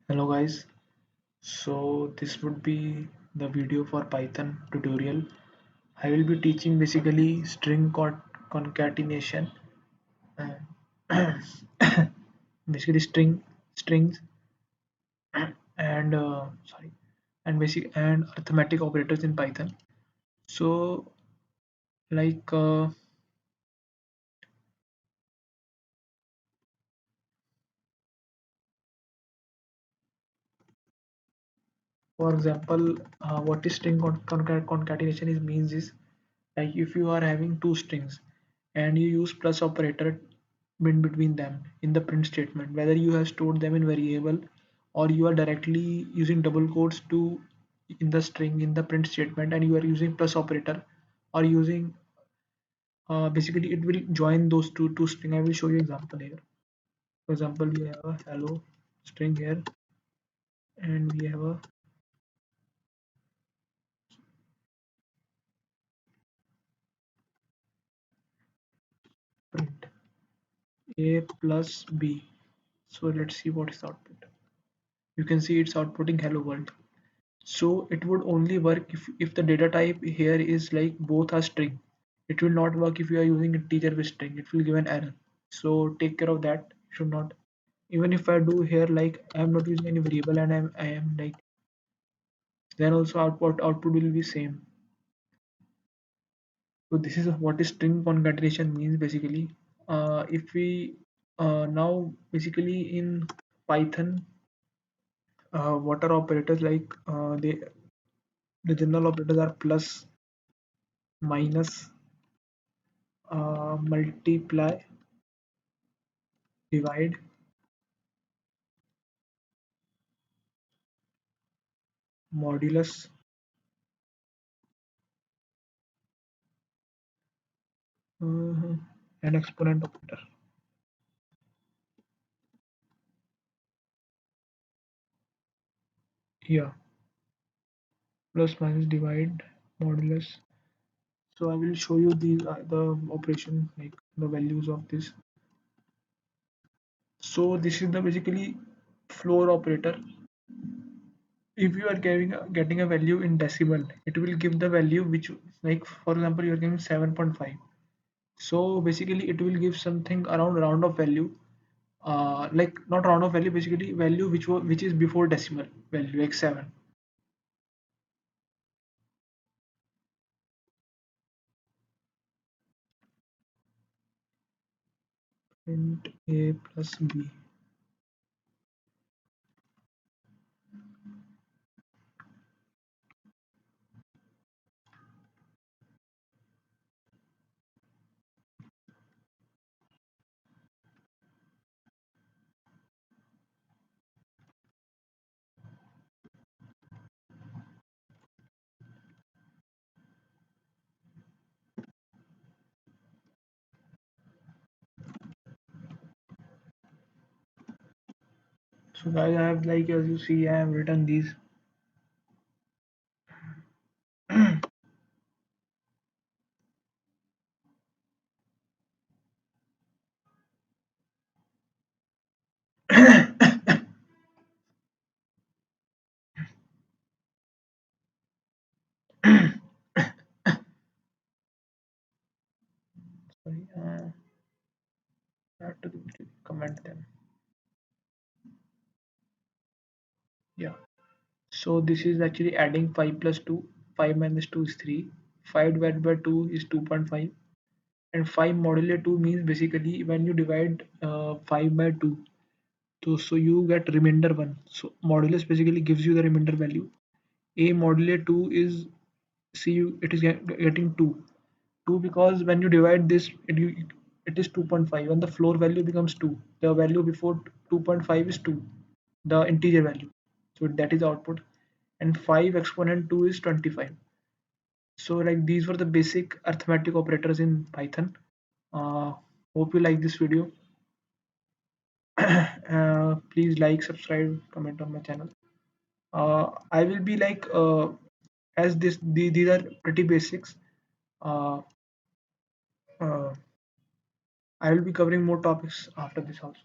Hello guys, so this would be the video for Python tutorial. I will be teaching basically concatenation and basically strings and sorry and basic and arithmetic operators in Python. So like for example, what is concatenation is means is like if you are having two strings and you use plus operator in between them in the print statement, whether you have stored them in variable or you are directly using double quotes to in the string in the print statement and you are using plus operator or using basically it will join those two string. I will show you example here. For example, we have a hello string here and we have a print a plus b. So let's see what is the output. You can see it's outputting hello world. So it would only work if the data type here is like both are string. It will not work if you are using integer with string. It will give an error. So take care of that. You should not. Even if I do here like I am not using any variable and I am like then also output will be same. So this is what is string concatenation means basically. If we now basically in Python, what are operators like? The general operators are plus, minus, multiply, divide, modulus, uh, and exponent operator. Yeah, plus, minus, divide, modulus. So I will show you the operation like the values of this. So this is the basically floor operator. If you are getting a value in decimal, it will give the value which like for example you are giving 7.5. So basically it will give something around round of value, like not round of value, basically value which is before decimal value like 7. Print a plus b. So guys, I have like as you see I have written these. Sorry, I have to comment them. Yeah. So this is actually adding 5 plus 2. 5 minus 2 is 3. 5 divided by 2 is 2.5. And 5 modulo 2 means basically when you divide 5 by 2, so you get remainder 1. So modulus basically gives you the remainder value. A modulo 2 is, see you, it is getting 2. 2 because when you divide this, it is 2.5 and the floor value becomes 2. The value before 2.5 is 2, the integer value. So that is output. And 5 exponent 2 is 25. So like these were the basic arithmetic operators in Python. Uh, Hope you like this video. Please like, subscribe, comment on my channel. I will be like as these are pretty basics. Uh, uh, I will be covering more topics after this also.